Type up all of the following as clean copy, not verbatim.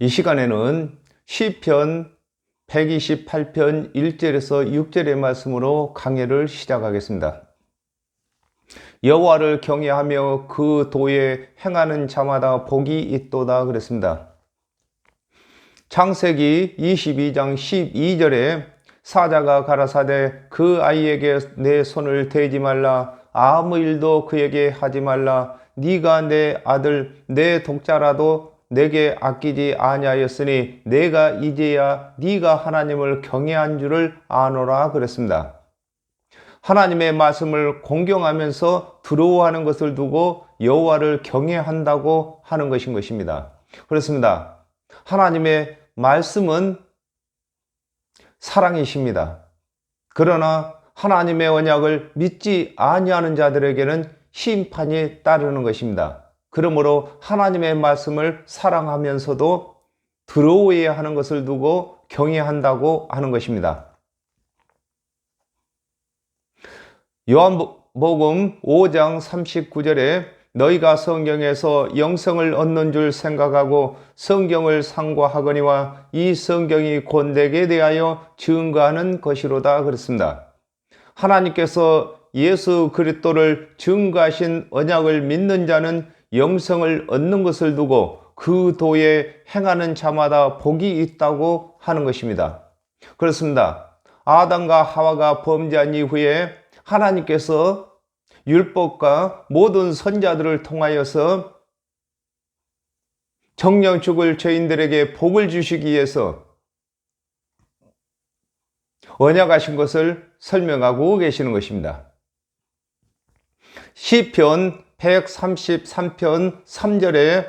이 시간에는 시편 128편 1절에서 6절의 말씀으로 강해를 시작하겠습니다. 여호와를 경외하며 그 도에 행하는 자마다 복이 있도다 그랬습니다. 창세기 22장 12절에 사자가 가라사대 그 아이에게 내 손을 대지 말라, 아무 일도 그에게 하지 말라, 네가 내 아들 내 독자라도 내게 아끼지 아니하였으니 내가 이제야 네가 하나님을 경외한 줄을 아노라 그랬습니다. 하나님의 말씀을 공경하면서 두려워하는 것을 두고 여호와를 경외한다고 하는 것인 것입니다. 그렇습니다. 하나님의 말씀은 사랑이십니다. 그러나 하나님의 언약을 믿지 아니하는 자들에게는 심판이 따르는 것입니다. 그러므로 하나님의 말씀을 사랑하면서도 두려워해야 하는 것을 두고 경외한다고 하는 것입니다. 요한복음 5장 39절에 너희가 성경에서 영생을 얻는 줄 생각하고 성경을 상고하거니와 이 성경이 곧 내게 대하여 증거하는 것이로다 그랬습니다. 하나님께서 예수 그리스도를 증거하신 언약을 믿는 자는 영생을 얻는 것을 두고 그 도에 행하는 자마다 복이 있다고 하는 것입니다. 그렇습니다. 아담과 하와가 범죄한 이후에 하나님께서 율법과 모든 선자들을 통하여서 정령 죽을 죄인들에게 복을 주시기 위해서 언약하신 것을 설명하고 계시는 것입니다. 시편 133편 3절에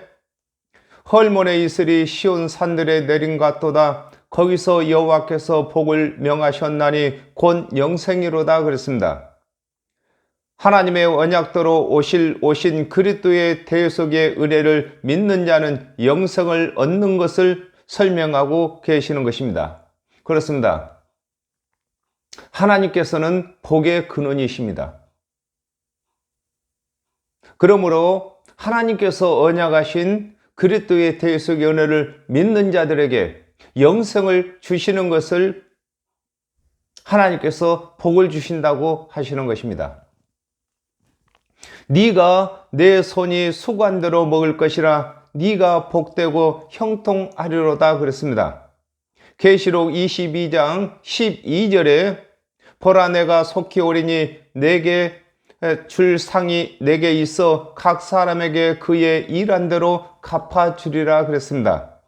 헐몬의 이슬이 시온 산들에 내린 같도다. 거기서 여호와께서 복을 명하셨나니 곧 영생이로다 그랬습니다. 하나님의 언약대로 오신 그리스도의 대속의 은혜를 믿는 자는 영생을 얻는 것을 설명하고 계시는 것입니다. 그렇습니다. 하나님께서는 복의 근원이십니다. 그러므로 하나님께서 언약하신 그리스도의 대속의 은혜를 믿는 자들에게 영생을 주시는 것을 하나님께서 복을 주신다고 하시는 것입니다. 네가 내 손이 수관대로 먹을 것이라, 네가 복되고 형통하리로다 그랬습니다. 계시록 22장 12절에 보라 내가 속히 오리니 내게 줄 상이 내게 있어 각 사람에게 그의 일한 대로 갚아주리라 그랬습니다.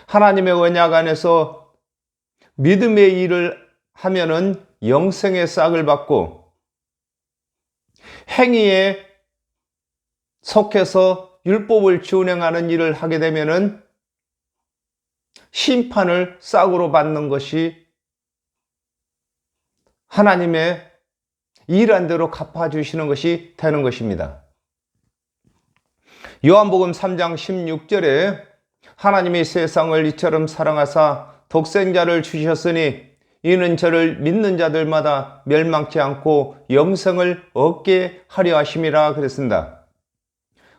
하나님의 언약 안에서 믿음의 일을 하면은 영생의 싹을 받고, 행위에 속해서 율법을 준행하는 일을 하게 되면은 심판을 싹으로 받는 것이 하나님의 일한 대로 갚아주시는 것이 되는 것입니다. 요한복음 3장 16절에 하나님이 세상을 이처럼 사랑하사 독생자를 주셨으니 이는 저를 믿는 자들마다 멸망치 않고 영생을 얻게 하려 하심이라 그랬습니다.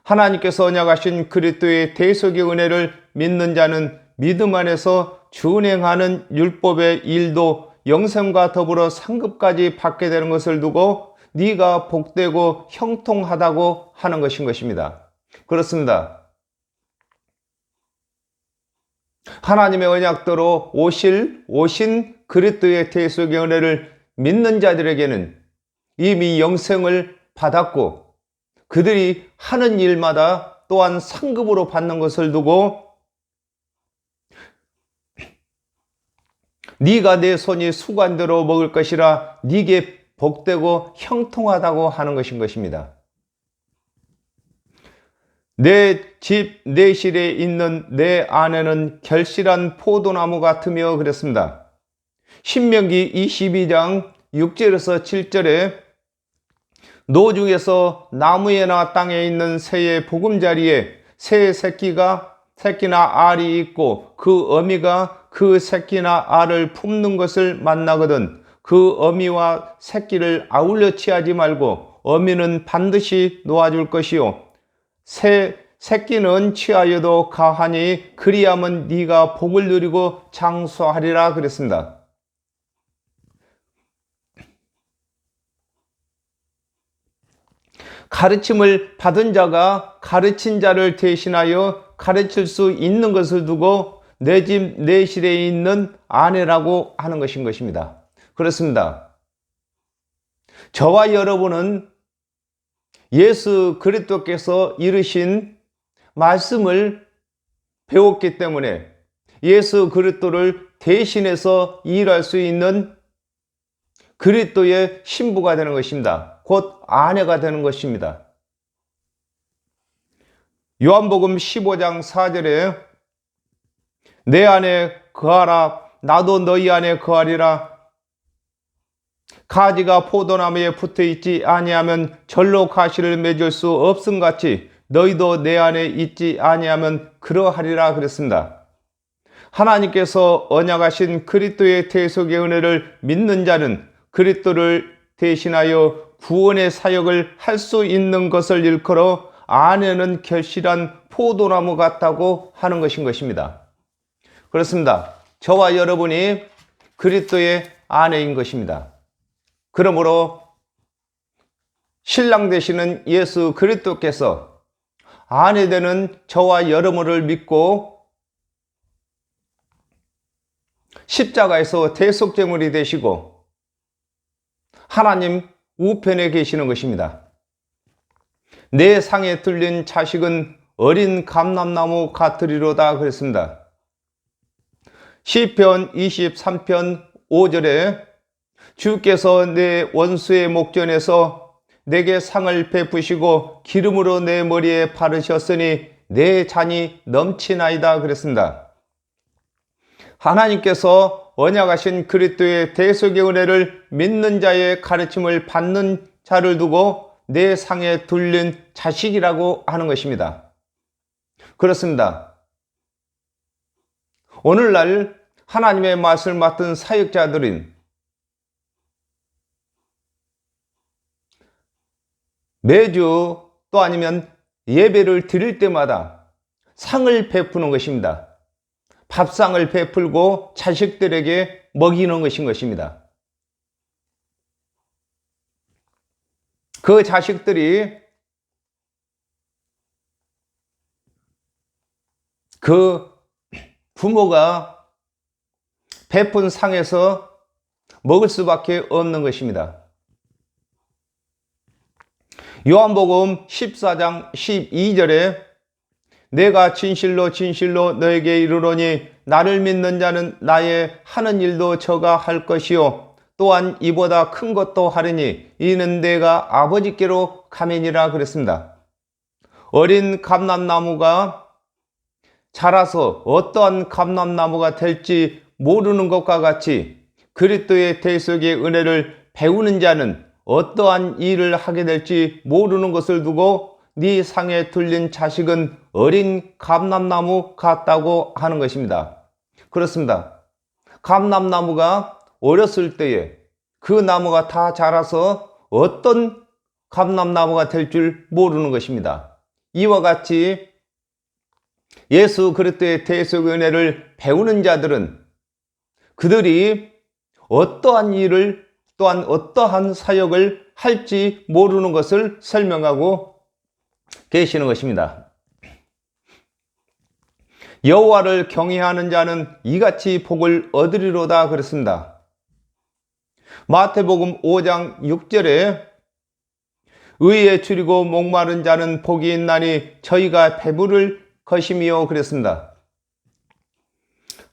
하나님께서 언약하신 그리스도의 대속의 은혜를 믿는 자는 믿음 안에서 준행하는 율법의 일도 영생과 더불어 상급까지 받게 되는 것을 두고 네가 복되고 형통하다고 하는 것인 것입니다. 그렇습니다. 하나님의 언약대로 오신 그리스도의 대속의 은혜를 믿는 자들에게는 이미 영생을 받았고, 그들이 하는 일마다 또한 상급으로 받는 것을 두고 네가 내 손이 수관대로 먹을 것이라, 네게 복되고 형통하다고 하는 것인 것입니다. 내 집 내실에 있는 내 아내는 결실한 포도나무 같으며 그랬습니다. 신명기 22장 6절에서 7절에 노중에서 나무에나 땅에 있는 새의 보금자리에 새 새끼나 알이 있고 그 어미가 그 새끼나 알을 품는 것을 만나거든 그 어미와 새끼를 아울러 취하지 말고 어미는 반드시 놓아줄 것이요 새 새끼는 취하여도 가하니 그리하면 네가 복을 누리고 장수하리라 그랬습니다. 가르침을 받은 자가 가르친 자를 대신하여 가르칠 수 있는 것을 두고 내 집 내실에 있는 아내라고 하는 것인 것입니다. 그렇습니다. 저와 여러분은 예수 그리스도께서 이르신 말씀을 배웠기 때문에 예수 그리스도를 대신해서 일할 수 있는 그리스도의 신부가 되는 것입니다. 곧 아내가 되는 것입니다. 요한복음 15장 4절에 내 안에 거하라 나도 너희 안에 거하리라. 가지가 포도나무에 붙어있지 아니하면 절로 가시를 맺을 수 없음같이 너희도 내 안에 있지 아니하면 그러하리라 그랬습니다. 하나님께서 언약하신 그리스도의 대속의 은혜를 믿는 자는 그리스도를 대신하여 구원의 사역을 할 수 있는 것을 일컬어 아내는 결실한 포도나무 같다고 하는 것인 것입니다. 그렇습니다. 저와 여러분이 그리스도의 아내인 것입니다. 그러므로 신랑 되시는 예수 그리스도께서 아내 되는 저와 여러분을 믿고 십자가에서 대속제물이 되시고 하나님 우편에 계시는 것입니다. 내 상에 들린 자식은 어린 감람나무 같으리로다 그랬습니다. 시편 23편 5절에 주께서 내 원수의 목전에서 내게 상을 베푸시고 기름으로 내 머리에 바르셨으니 내 잔이 넘치나이다 그랬습니다. 하나님께서 언약하신 그리스도의 대속의 은혜를 믿는 자의 가르침을 받는 자를 두고 내 상에 둘린 자식이라고 하는 것입니다. 그렇습니다. 오늘날 하나님의 말씀을 맡은 사역자들은 매주 또 아니면 예배를 드릴 때마다 상을 베푸는 것입니다. 밥상을 베풀고 자식들에게 먹이는 것인 것입니다. 그 자식들이 그 부모가 베푼 상에서 먹을 수밖에 없는 것입니다. 요한복음 14장 12절에 내가 진실로 진실로 너에게 이르노니 나를 믿는 자는 나의 하는 일도 저가 할 것이요 또한 이보다 큰 것도 하리니 이는 내가 아버지께로 가매니라 그랬습니다. 어린 감람나무가 자라서 어떠한 감람나무가 될지 모르는 것과 같이 그리스도의 대속의 은혜를 배우는 자는 어떠한 일을 하게 될지 모르는 것을 두고 네 상에 둘린 자식은 어린 감람나무 같다고 하는 것입니다. 그렇습니다. 감람나무가 어렸을 때에 그 나무가 다 자라서 어떤 감람나무가 될 줄 모르는 것입니다. 이와 같이 예수 그리스도의 대속의 은혜를 배우는 자들은 그들이 어떠한 일을 또한 어떠한 사역을 할지 모르는 것을 설명하고 계시는 것입니다. 여호와를 경외하는 자는 이같이 복을 얻으리로다 그랬습니다. 마태복음 5장 6절에 의에 줄이고 목마른 자는 복이 있나니 저희가 배부를 것이미요 그랬습니다.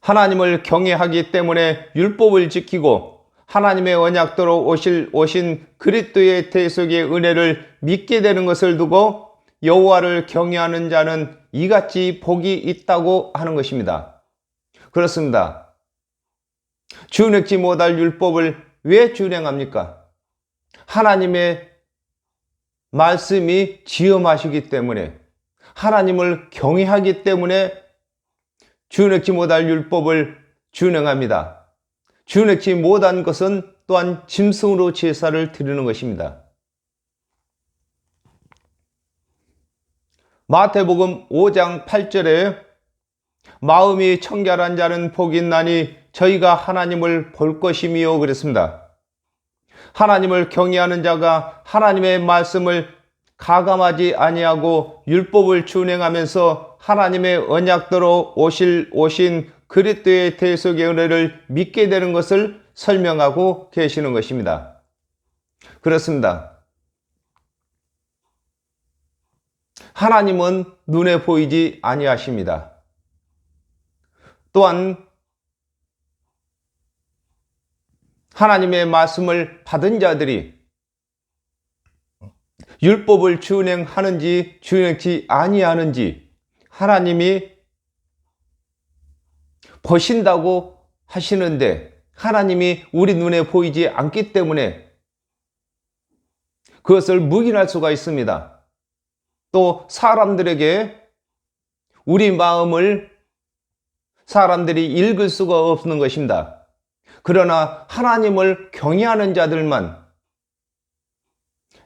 하나님을 경외하기 때문에 율법을 지키고 하나님의 언약대로 오신 그리스도의 대속의 은혜를 믿게 되는 것을 두고 여호와를 경외하는 자는 이같이 복이 있다고 하는 것입니다. 그렇습니다. 준행치 못할 율법을 왜 준행합니까? 하나님의 말씀이 지엄하시기 때문에 하나님을 경외하기 때문에 준행치 못할 율법을 준행합니다. 준행치 못한 것은 또한 짐승으로 제사를 드리는 것입니다. 마태복음 5장 8절에 마음이 청결한 자는 복이 있나니 저희가 하나님을 볼 것이미요 그랬습니다. 하나님을 경외하는 자가 하나님의 말씀을 가감하지 아니하고 율법을 준행하면서 하나님의 언약대로 오신 그리스도의 대속의 은혜를 믿게 되는 것을 설명하고 계시는 것입니다. 그렇습니다. 하나님은 눈에 보이지 아니하십니다. 또한 하나님의 말씀을 받은 자들이 율법을 준행하는지 준행치 아니하는지 하나님이 보신다고 하시는데 하나님이 우리 눈에 보이지 않기 때문에 그것을 묵인할 수가 있습니다. 또 사람들에게 우리 마음을 사람들이 읽을 수가 없는 것입니다. 그러나 하나님을 경외하는 자들만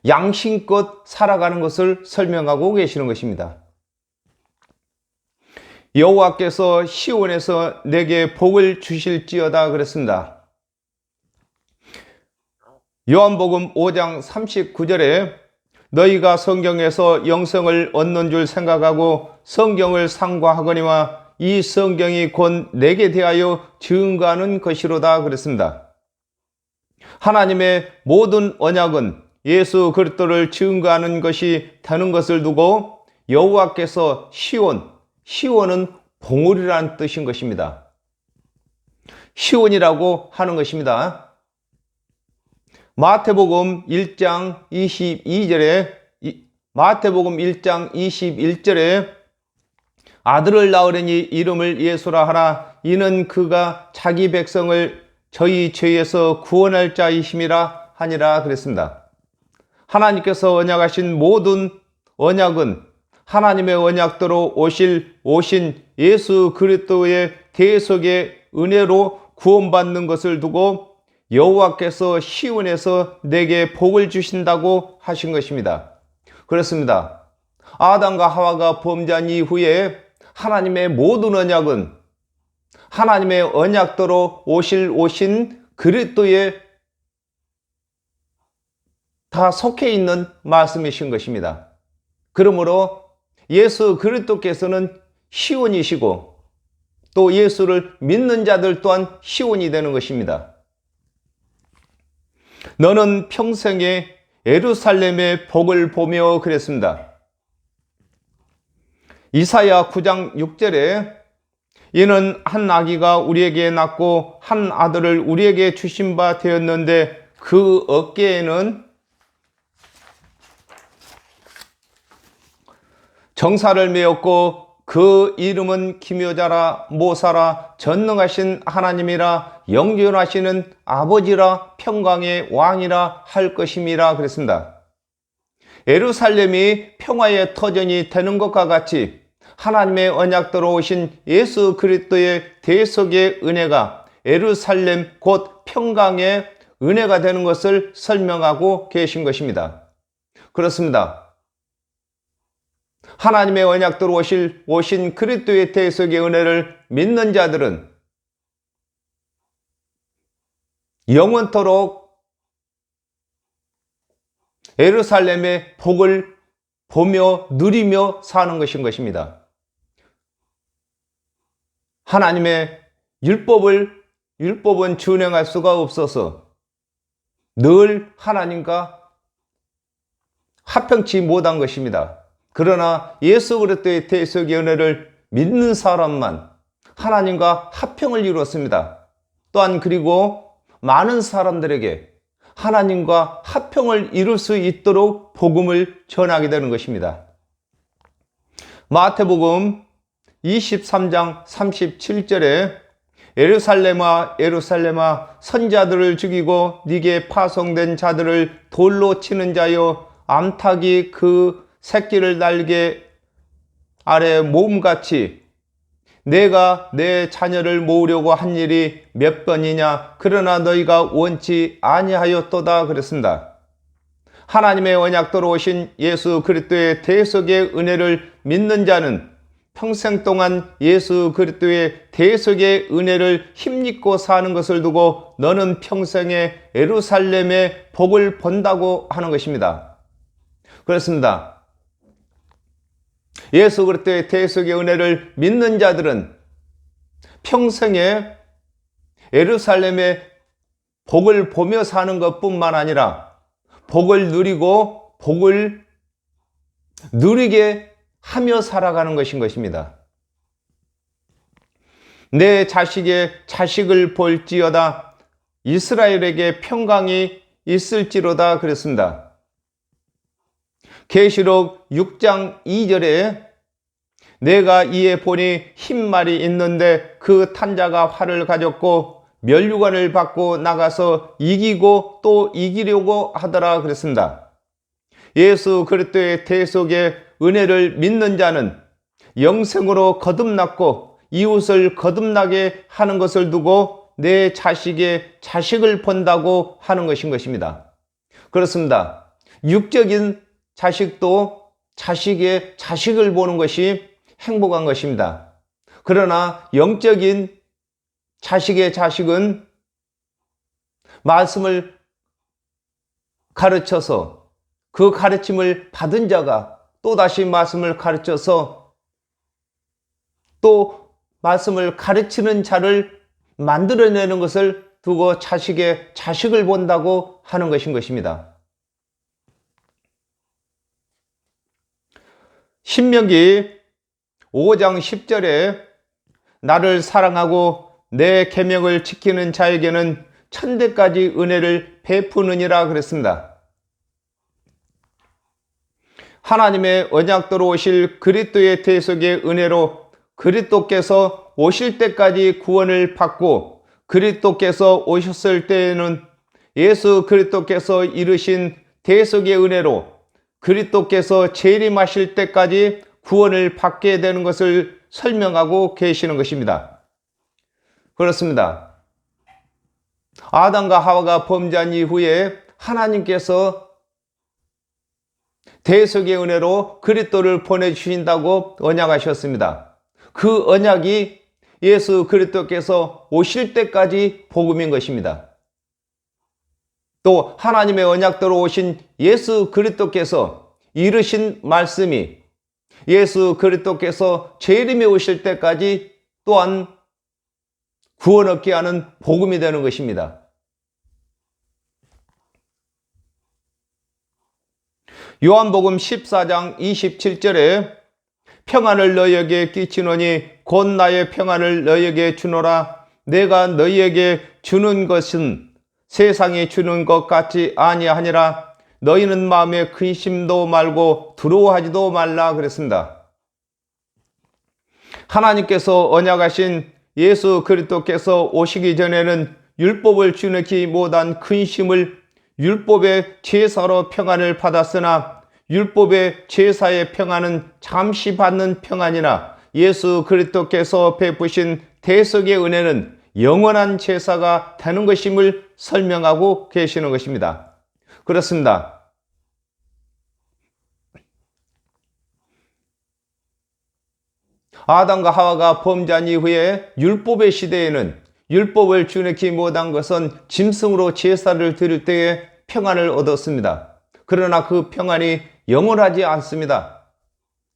양심껏 살아가는 것을 설명하고 계시는 것입니다. 여호와께서 시온에서 내게 복을 주실지어다 그랬습니다. 요한복음 5장 39절에 너희가 성경에서 영생을 얻는 줄 생각하고 성경을 상고하거니와 이 성경이 곧 내게 대하여 증거하는 것이로다 그랬습니다. 하나님의 모든 언약은 예수 그리스도를 증거하는 것이 되는 것을 두고 여호와께서 시온은 봉우리라는 뜻인 것입니다. 시온이라고 하는 것입니다. 마태복음 1장 21절에 아들을 낳으려니 이름을 예수라 하라. 이는 그가 자기 백성을 저희 죄에서 구원할 자이심이라 하니라 그랬습니다. 하나님께서 언약하신 모든 언약은 하나님의 언약대로 오신 예수 그리스도의 대속의 은혜로 구원받는 것을 두고 여호와께서 시온에서 내게 복을 주신다고 하신 것입니다. 그렇습니다. 아담과 하와가 범죄한 이후에 하나님의 모든 언약은 하나님의 언약대로 오신 그리스도에 다 속해 있는 말씀이신 것입니다. 그러므로 예수 그리스도께서는 시온이시고 또 예수를 믿는 자들 또한 시온이 되는 것입니다. 너는 평생에 예루살렘의 복을 보며 그랬습니다. 이사야 9장 6절에 이는 한 아기가 우리에게 낳고 한 아들을 우리에게 주신 바 되었는데 그 어깨에는 정사를 메었고 그 이름은 기묘자라 모사라 전능하신 하나님이라 영존하시는 아버지라 평강의 왕이라 할 것임이라 그랬습니다. 예루살렘이 평화의 터전이 되는 것과 같이 하나님의 언약대로 오신 예수 그리스도의 대속의 은혜가 예루살렘 곧 평강의 은혜가 되는 것을 설명하고 계신 것입니다. 그렇습니다. 하나님의 언약대로 오신 그리스도의 대속의 은혜를 믿는 자들은 영원토록 예루살렘의 복을 보며 누리며 사는 것인 것입니다. 하나님의 율법은 준행할 수가 없어서 늘 하나님과 합평치 못한 것입니다. 그러나 예수 그리스도의 대속의 은혜를 믿는 사람만 하나님과 합평을 이루었습니다. 또한 그리고 많은 사람들에게 하나님과 합평을 이룰 수 있도록 복음을 전하게 되는 것입니다. 마태복음 23장 37절에 예루살렘아 예루살렘아 선자들을 죽이고 네게 파송된 자들을 돌로 치는 자여 암탉이 그 새끼를 날개 아래 모음같이 내가 내 자녀를 모으려고 한 일이 몇 번이냐 그러나 너희가 원치 아니하였도다 그랬습니다. 하나님의 언약대로 오신 예수 그리스도의 대속의 은혜를 믿는 자는 평생 동안 예수 그리스도의 대속의 은혜를 힘입고 사는 것을 두고 너는 평생에 예루살렘의 복을 본다고 하는 것입니다. 그렇습니다. 예수 그리스도의 대속의 은혜를 믿는 자들은 평생에 예루살렘의 복을 보며 사는 것뿐만 아니라 복을 누리고 복을 누리게 하며 살아가는 것인 것입니다. 내 자식의 자식을 볼지어다 이스라엘에게 평강이 있을지로다 그랬습니다. 계시록 6장 2절에 내가 이에 보니 흰 말이 있는데 그 탄자가 활을 가졌고 면류관을 받고 나가서 이기고 또 이기려고 하더라 그랬습니다. 예수 그리스도의 대속의 은혜를 믿는 자는 영생으로 거듭났고 이웃을 거듭나게 하는 것을 두고 내 자식의 자식을 본다고 하는 것인 것입니다. 그렇습니다. 육적인 자식도 자식의 자식을 보는 것이 행복한 것입니다. 그러나 영적인 자식의 자식은 말씀을 가르쳐서 그 가르침을 받은 자가 또다시 말씀을 가르쳐서 또 말씀을 가르치는 자를 만들어내는 것을 두고 자식의 자식을 본다고 하는 것인 것입니다. 신명기 5장 10절에 나를 사랑하고 내 계명을 지키는 자에게는 천대까지 은혜를 베푸느니라 그랬습니다. 하나님의 언약대로 오실 그리스도의 대속의 은혜로 그리스도께서 오실 때까지 구원을 받고 그리스도께서 오셨을 때에는 예수 그리스도께서 이루신 대속의 은혜로 그리스도께서 재림하실 때까지 구원을 받게 되는 것을 설명하고 계시는 것입니다. 그렇습니다. 아담과 하와가 범죄한 이후에 하나님께서 대속의 은혜로 그리스도를 보내주신다고 언약하셨습니다. 그 언약이 예수 그리스도께서 오실 때까지 복음인 것입니다. 또 하나님의 언약대로 오신 예수 그리스도께서 이루신 말씀이 예수 그리스도께서 재림에 오실 때까지 또한 구원 얻게 하는 복음이 되는 것입니다. 요한복음 14장 27절에 평안을 너희에게 끼치노니 곧 나의 평안을 너희에게 주노라. 내가 너희에게 주는 것은 세상이 주는 것 같지 아니하니라. 너희는 마음에 근심도 말고 두려워하지도 말라 그랬습니다. 하나님께서 언약하신 예수 그리스도께서 오시기 전에는 율법을 지키지 못한 근심을 율법의 제사로 평안을 받았으나 율법의 제사의 평안은 잠시 받는 평안이나 예수 그리스도께서 베푸신 대속의 은혜는 영원한 제사가 되는 것임을 설명하고 계시는 것입니다. 그렇습니다. 아담과 하와가 범죄한 이후에 율법의 시대에는 율법을 지키지 못한 것은 짐승으로 제사를 드릴 때에 평안을 얻었습니다. 그러나 그 평안이 영원하지 않습니다.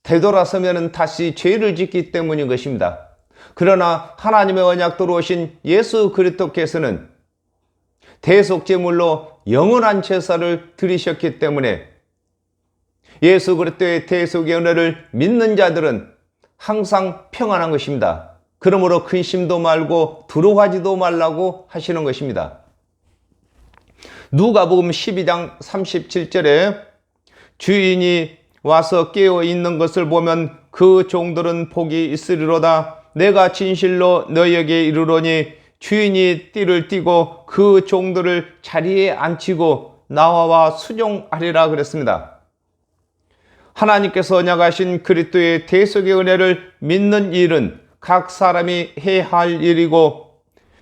되돌아서면 다시 죄를 짓기 때문인 것입니다. 그러나 하나님의 언약대로 오신 예수 그리스도께서는 대속제물로 영원한 제사를 드리셨기 때문에 예수 그리스도의 대속의 은혜를 믿는 자들은 항상 평안한 것입니다. 그러므로 근심도 말고 두려워하지도 말라고 하시는 것입니다. 누가복음 12장 37절에 주인이 와서 깨어 있는 것을 보면 그 종들은 복이 있으리로다. 내가 진실로 너희에게 이르노니 주인이 띠를 띠고 그 종들을 자리에 앉히고 나와 순종하리라 그랬습니다. 하나님께서 언약하신 그리스도의 대속의 은혜를 믿는 일은 각 사람이 해야 할 일이고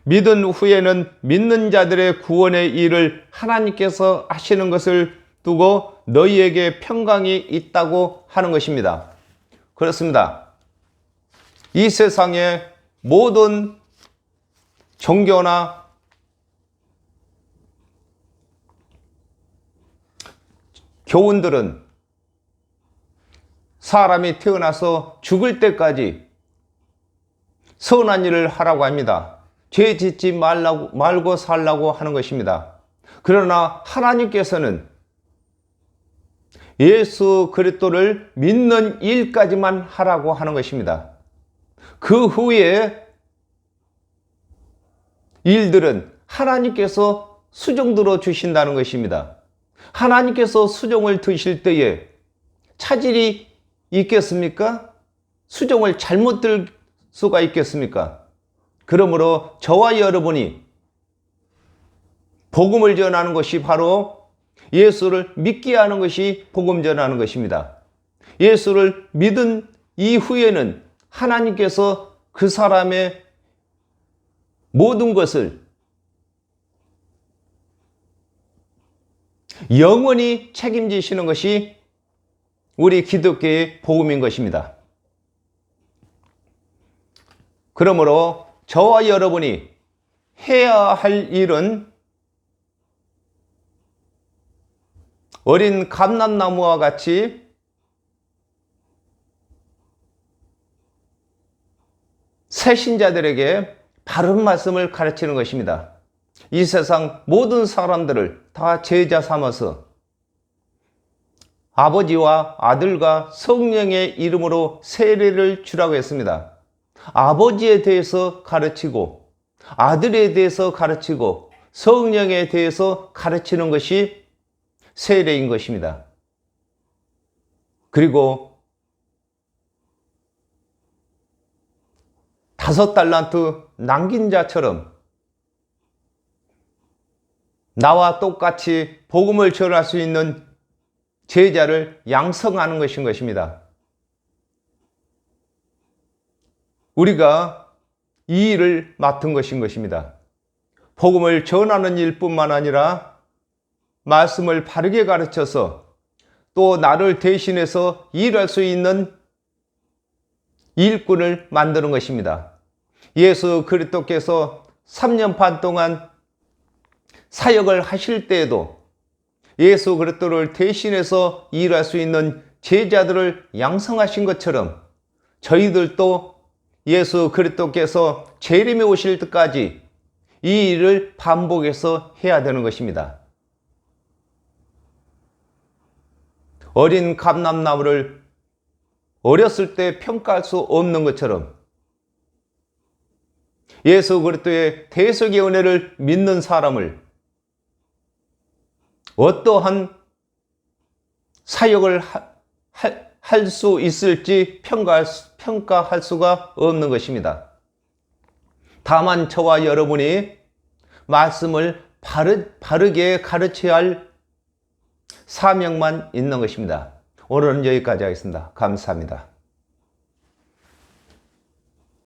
믿은 후에는 믿는 자들의 구원의 일을 하나님께서 하시는 것을 두고 너희에게 평강이 있다고 하는 것입니다. 그렇습니다. 이 세상의 모든 종교나 교훈들은 사람이 태어나서 죽을 때까지 선한 일을 하라고 합니다. 죄 짓지 말고 살라고 하는 것입니다. 그러나 하나님께서는 예수 그리스도를 믿는 일까지만 하라고 하는 것입니다. 그 후에 일들은 하나님께서 수정들어 주신다는 것입니다. 하나님께서 수정을 드실 때에 차질이 있겠습니까? 수정을 잘못 들 수가 있겠습니까? 그러므로 저와 여러분이 복음을 전하는 것이 바로 예수를 믿게 하는 것이 복음 전하는 것입니다. 예수를 믿은 이후에는 하나님께서 그 사람의 모든 것을 영원히 책임지시는 것이 우리 기독교의 복음인 것입니다. 그러므로 저와 여러분이 해야 할 일은 어린 감람나무와 같이 새신자들에게 바른 말씀을 가르치는 것입니다. 이 세상 모든 사람들을 다 제자 삼아서 아버지와 아들과 성령의 이름으로 세례를 주라고 했습니다. 아버지에 대해서 가르치고 아들에 대해서 가르치고 성령에 대해서 가르치는 것이 세례인 것입니다. 그리고 5달란트 남긴 자처럼 나와 똑같이 복음을 전할 수 있는 제자를 양성하는 것인 것입니다. 우리가 이 일을 맡은 것인 것입니다. 복음을 전하는 일뿐만 아니라 말씀을 바르게 가르쳐서 또 나를 대신해서 일할 수 있는 일꾼을 만드는 것입니다. 예수 그리스도께서 3년 반 동안 사역을 하실 때에도 예수 그리스도를 대신해서 일할 수 있는 제자들을 양성하신 것처럼 저희들도 예수 그리스도께서 재림에 오실 때까지 이 일을 반복해서 해야 되는 것입니다. 어린 감람나무를 어렸을 때 평가할 수 없는 것처럼 예수 그리스도의 대속의 은혜를 믿는 사람을 어떠한 사역을 할 수 있을지 평가할 수가 없는 것입니다. 다만 저와 여러분이 말씀을 바르게 가르쳐야 할 사명만 있는 것입니다. 오늘은 여기까지 하겠습니다. 감사합니다.